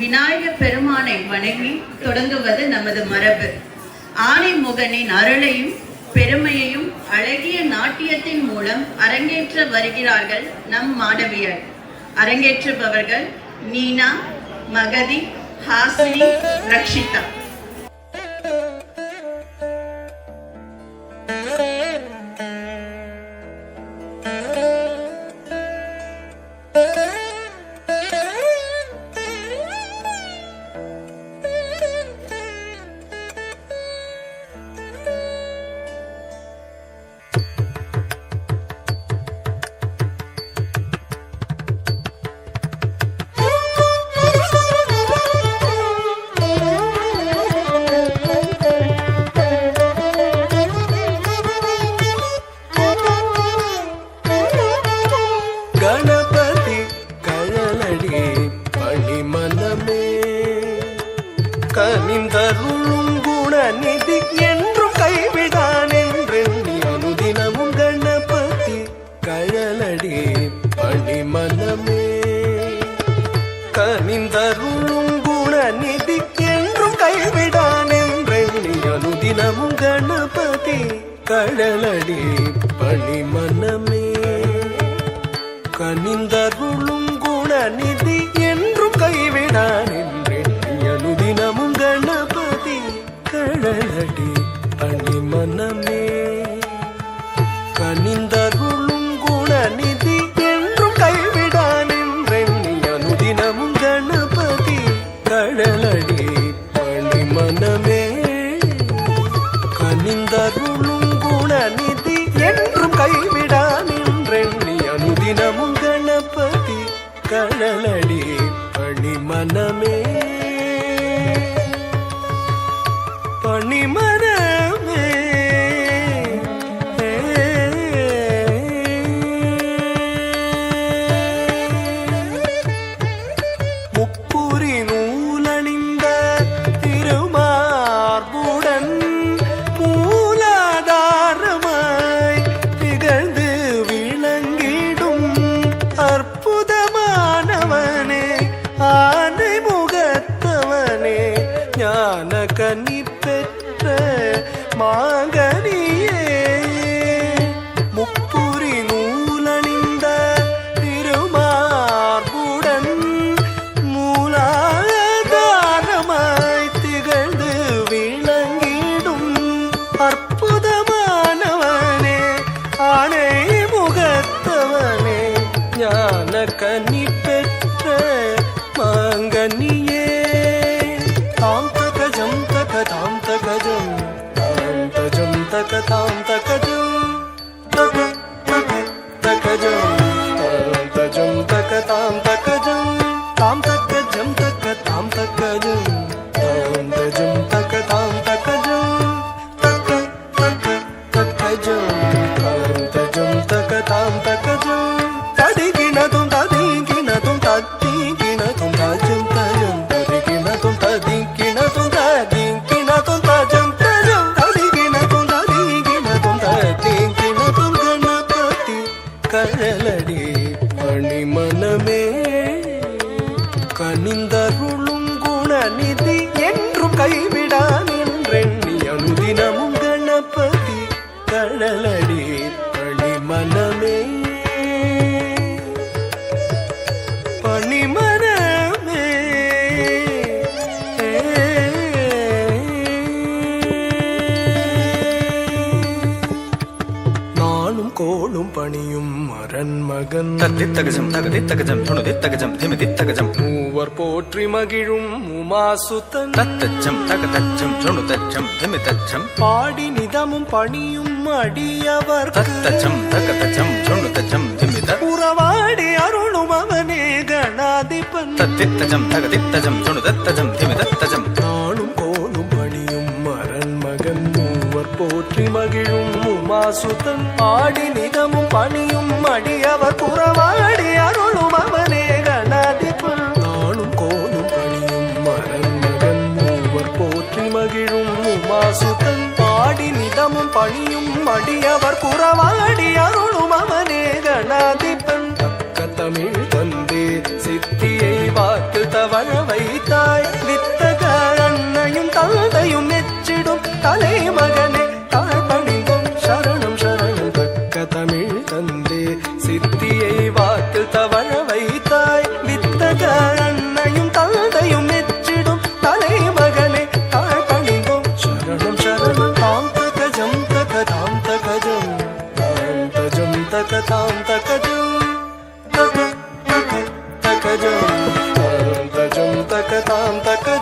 விநாயகர் பெருமானை வணங்கி தொடங்குவது நமது மரபு. ஆனைமுகனின் அருளையும் பெருமையையும் அழகிய நாட்டியத்தின் மூலம் அரங்கேற்ற வருகிறார்கள் நம் மாணவியர். அரங்கேற்றுபவர்கள் நீனா, மகதி, ஹாசினி, ரக்ஷிதா. கனிந்தருளும் குணநிதி என்றும் கைவிடான் என்றெண்ணி அனுதினமும் கணபதி கழலடி பணிமனமே. கனிந்தருளும் குணநிதி என்றும் கைவிடான் என்றெண்ணி அனுதினமும் கணபதி கழலடி பணிமனமே. கனிந்தருளும் குணநிதி என்றும் கைவிடான் தினமும் கணபதி கழலடி பணிமனமே. கனிந்தருளும் குணநிதி என்றும் கைவிடான் என்றெண்ணி அனுதினமும் கணபதி கழலடி பணிமனமே. கனிந்தருளும் குணநிதி என்றும் கைவிடான் என்றெண்ணி அனுதினமும் கணபதி கழலடி பணிமனமே. பணிமனமே முப்புரி நூலணிந்த திருமார்புடன் மூலாதாரமாய் திகழ்ந்து விளங்கிடும் அற்புதமானவனே, ஆனை முகத்தவனே, ஞான கனி பெற்ற மாங்கனியே. முப்புரி நூலணிந்த திருமார்புடன் மூலாதாரமாய் திகழ்ந்து விளங்கிடும் அற்புதமானவனே, ஆனை முகத்தவனே, ஞான கனி பெற்ற மாங்கனியே. தாம் தகஜம் தகதாம் தகஜம் தாம் தஜம் தகதாம் தகஜம் தக தக தகஜம் தாம் தஜம் தகதாம் தகஜம் தாம் தகஜம் தகதாம் தகஜம் தாம் தஜம் தகதாம் தகஜம் தக தக தகஜம் தாம் தஜம் தகதாம் தகஜம் தடிகினதும் ததிகினதும் தத்திகினதும் தஜம் தஜம் ததிகினதும் ததிகினதும் ததிகினதும் தஜம் தஜம் ததிகினதும் ததிகினதும் ததிகினதும் கணபதி கழலடி பணிமனமே. கனிந்தருளும் குணநிதி என்றும் கைவிடான் என்றெண்ணி அனுதினமும் கணபதி கழலடி பணிமனமே. பணிமனமே நானும் கோளும் பணியும் அரண்மகன் தத்தித்தகஜம் தகதித்தகஜம் துணுதித்தகஜம் திமிதித்தகஜம் மூவர் போற்றி மகிழும் உமாசுதன் தத்தச்சம் தகதச்சம் துணுதச்சம் திமிதச்சம் பாடி நிதமும் பணியும் அடியவர் தத்தச்சம் தகதச்சம் துணுதச்சம் திமித உறவாடி அருளும் அவனே கணாதிபன் தத்தித்தஜம் தகதித்தஜம் துணுதத்தஜம் திமிதத்தஜம் நாளும் கோளும் பணியும் அரண்மகன் மூவர் போற்றி மகிழும் உமாசுதன் ஆடி நிதமும் பணியும் அடியவர் புறவாடி அருளும் அவனே கணாதிபன் நாளும் கோளும் பணியும் அரண்மகன் மூவர் போற்றி மகிழும் உமாசுதன் ஆடி நிதமும் பணியும் அடியவர் புறவாடி அருளும் அவனே கணாதிபன். தக்க தமிழ் தந்தே சித்தியை வாக்கு தவ தவழ வைத்தாய் வித்தக அன்னையும் தந்தையும் மெச்சிடும் தலைமகனே தாழ்பணிந்தோம் சரணம் சரணம் தக்க தமிழ் தந்தே சித்தியை வாக்கு தவழ வைத்தாய் வித்தக அன்னையும் தந்தையும் மெச்சிடும் தலைமகனே தாழ்பணிந்தோம் சரணம் சரணம் தாம் தகஜம் தகதாம் தகஜம் தாம் தஜம் தகதாம் தகஜம் தக தக தகஜம் தாம் தஜம் தகதாம் தக